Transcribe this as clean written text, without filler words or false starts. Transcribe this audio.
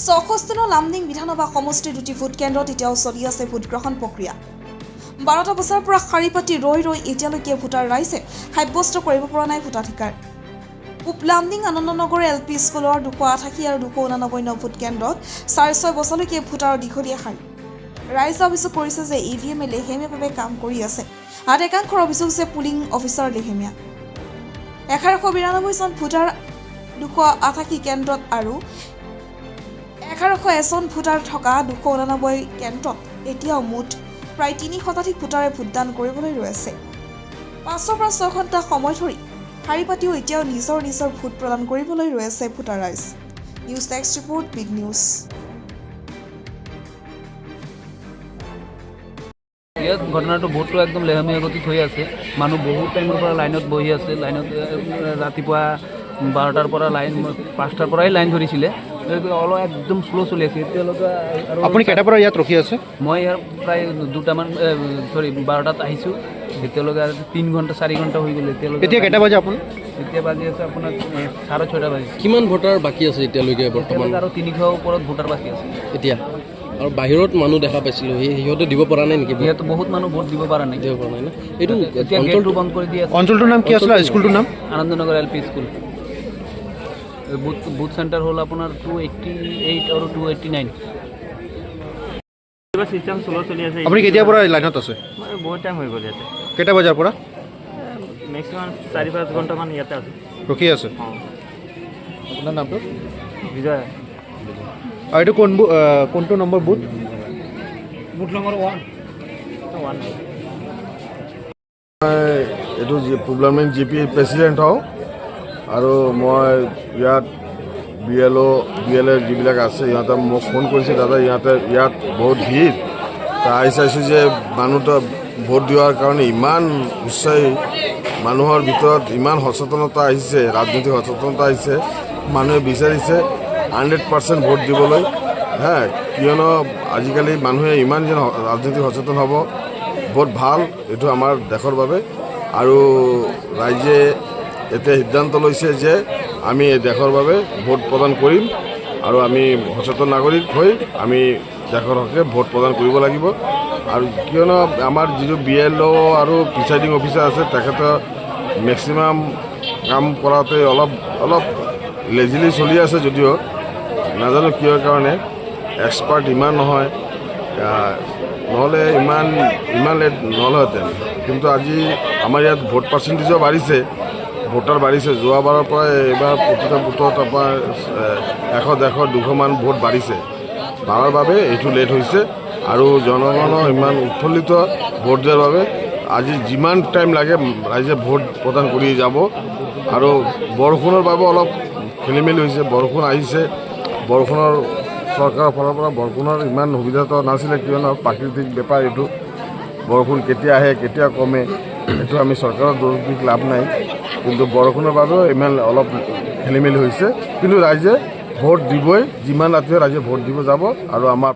৬৬ লামডিং বিধানসভা সমষ্টিৰ ২টি ভোট কেন্দ্ৰত এতিয়াও চলি আছে ভোটগ্ৰহণ প্ৰক্ৰিয়া। ১২টা বজাৰ পৰা শাৰী পাতি ৰৈ এতিয়ালৈকে ভোটাৰ ৰাইজে সাব্যস্ত কৰিব পৰা নাই ভোটাধিকাৰ। পূব লামডিং আনন্দনগৰ LP স্কুলৰ ২৮৮ আৰু ২৮৯ নং ভোট কেন্দ্ৰত ৬.৫ বছৰলৈকে ভোটাৰৰ দীঘলীয়া শাৰী। ৰাইজে অভিযোগ কৰিছে যে EVM লেহেমীয়াভাৱে কাম কৰি আছে। আন একাংশৰ অভিযোগ যে পুলিং অফিচাৰ লেহেমীয়া। ১১৯২ জন ভোটাৰ ২৮৮ কেন্দ্ৰত আৰু ১১০১ জন ভোটাৰ থকা ২৮৯ কেন্দ্ৰত এতিয়াও মুঠ প্ৰায় ৩ শতাধিক ভোটাৰে ভোটদান কৰিবলৈ ৰৈ আছে। ৫ৰ পৰা ৬ ঘণ্টা সময় ধৰি শাৰী পাতিও এতিয়াও নিজৰ ভোট প্ৰদান কৰিবলৈ ৰৈ আছে ভোটাৰ ৰাইজ। News desk report, big news. ইয়াত ঘটনাটো ভোটটো একদম লেহেমীয়া গতিত হৈ আছে। মানুহ বহুত টাইমৰ পৰা লাইনত বহি আছে। লাইনত ৰাতিপুৱা ১২টাৰ পৰা লাইন ৫টাৰ পৰাই লাইন ধৰিছিলে। অলপ একদম শ্ল' চলি আছে। এতিয়ালৈকে আপুনি কেইটাৰ পৰা ইয়াত ৰখি আছে? মই ইয়াৰ প্ৰায় 12টাত আহিছোঁ। এতিয়ালৈকে আৰু 3 ঘণ্টা 4 ঘণ্টা হৈ গ'ল। এতিয়া কেইটা বাজে আপোনাৰ? এতিয়া বাজি আছে আপোনাৰ 6:30 বাজি। কিমান ভোটাৰ বাকী আছে এতিয়ালৈকে বৰ্তমান? আৰু 300 ওপৰত ভোটাৰ বাকী আছে এতিয়া। আৰু বাহিৰত মানুহ দেখা পাইছিলোঁ, সিহঁতে দিব পৰা নাই নেকি? যিহেতু বহুত মানুহ ভোট দিব পৰা নাই। দিব পৰা নাই না? এইটো এতিয়া গেটটো বন্ধ কৰি দি আছে। অঞ্চলটোৰ নাম কি আছিলে? স্কুলটোৰ নাম Anandanagar LP school. Booth centre হ'ল আপোনাৰ 288 আৰু 289। চিষ্টেম শ্ল' চলি আছে। আপুনি কেতিয়াৰ পৰা লাইনত আছে? বহুত টাইম হৈ গ'ল ইয়াতে। কেইটা বজাৰ পৰা? মেক্সিমাম 4-5 ঘণ্টামান ইয়াতে আছে। ৰখি আছে। আপোনাৰ নামটো? বিজয়। আৰু এইটো কোনটো নম্বৰ বুথ? Booth number 1। এইটো পূব লামডিং GP প্ৰেচিডেণ্ট হওঁ আৰু মই ইয়াত BLA যিবিলাক আছে সিহঁতে মোক ফোন কৰিছে, দাদা ইয়াত বহুত ভিৰ। আহি চাইছোঁ যে মানুহটো ভোট দিয়াৰ কাৰণে ইমান উৎসাহী, মানুহৰ ভিতৰত ইমান সচেতনতা আহিছে, ৰাজনৈতিক সচেতনতা আহিছে। মানুহে বিচাৰিছে 100% ভোট দিবলৈ। কিয়নো আজিকালি মানুহে ইমান যেন ৰাজনৈতিক সচেতন হ'ব, বহুত ভাল এইটো আমাৰ দেশৰ বাবে। আৰু ৰাইজে এতিয়া সিদ্ধান্ত লৈছে যে আমি দেশৰ বাবে ভোট প্ৰদান কৰিম আৰু আমি সচেতন নাগৰিক হৈ আমি দেশৰ হকে ভোট প্ৰদান কৰিব লাগিব। আৰু কিয়নো আমাৰ যিটো BLO আৰু প্ৰিচাইডিং অফিচাৰ আছে, তেখেতে মেক্সিমাম কাম কৰাতে অলপ লেজিলি চলি আছে, যদিও নাজানো কিহৰ কাৰণে। এক্সপাৰ্ট ইমান নহয়, নহ'লে ইমান লেট নহ'লেহেঁতেন। কিন্তু আজি আমাৰ ইয়াত ভোট পাৰ্চেণ্টেজো বাঢ়িছে, ভোটাৰ বাঢ়িছে। যোৱাবাৰৰ পৰা এইবাৰ প্ৰতিটা বুথত আপোনাৰ 100-200মান ভোট বাঢ়িছে। বাঢ়াৰ বাবে এইটো লেট হৈছে আৰু জনগণৰ ইমান উৎফুল্লিত ভোট দিয়াৰ বাবে আজি যিমান টাইম লাগে ৰাইজে ভোট প্ৰদান কৰি যাব। আৰু বৰষুণৰ বাবে অলপ খেলিমেলি হৈছে। বৰষুণ আহিছে, বৰষুণৰ চৰকাৰৰ ফালৰ পৰা বৰষুণৰ ইমান সুবিধাটো নাছিলে, কিয়নো প্ৰাকৃতিক বেপাৰ এইটো। বৰষুণ কেতিয়া আহে কেতিয়া কমে এইটো আমি চৰকাৰৰ দোষ দি লাভ নাই। কিন্তু বৰষুণৰ বাবেও ইমান অলপ খেলিমেলি হৈছে। কিন্তু ৰাইজে ভোট দিবই, যিমান ৰাতি ৰাইজে ভোট দিব যাব। আৰু আমাৰ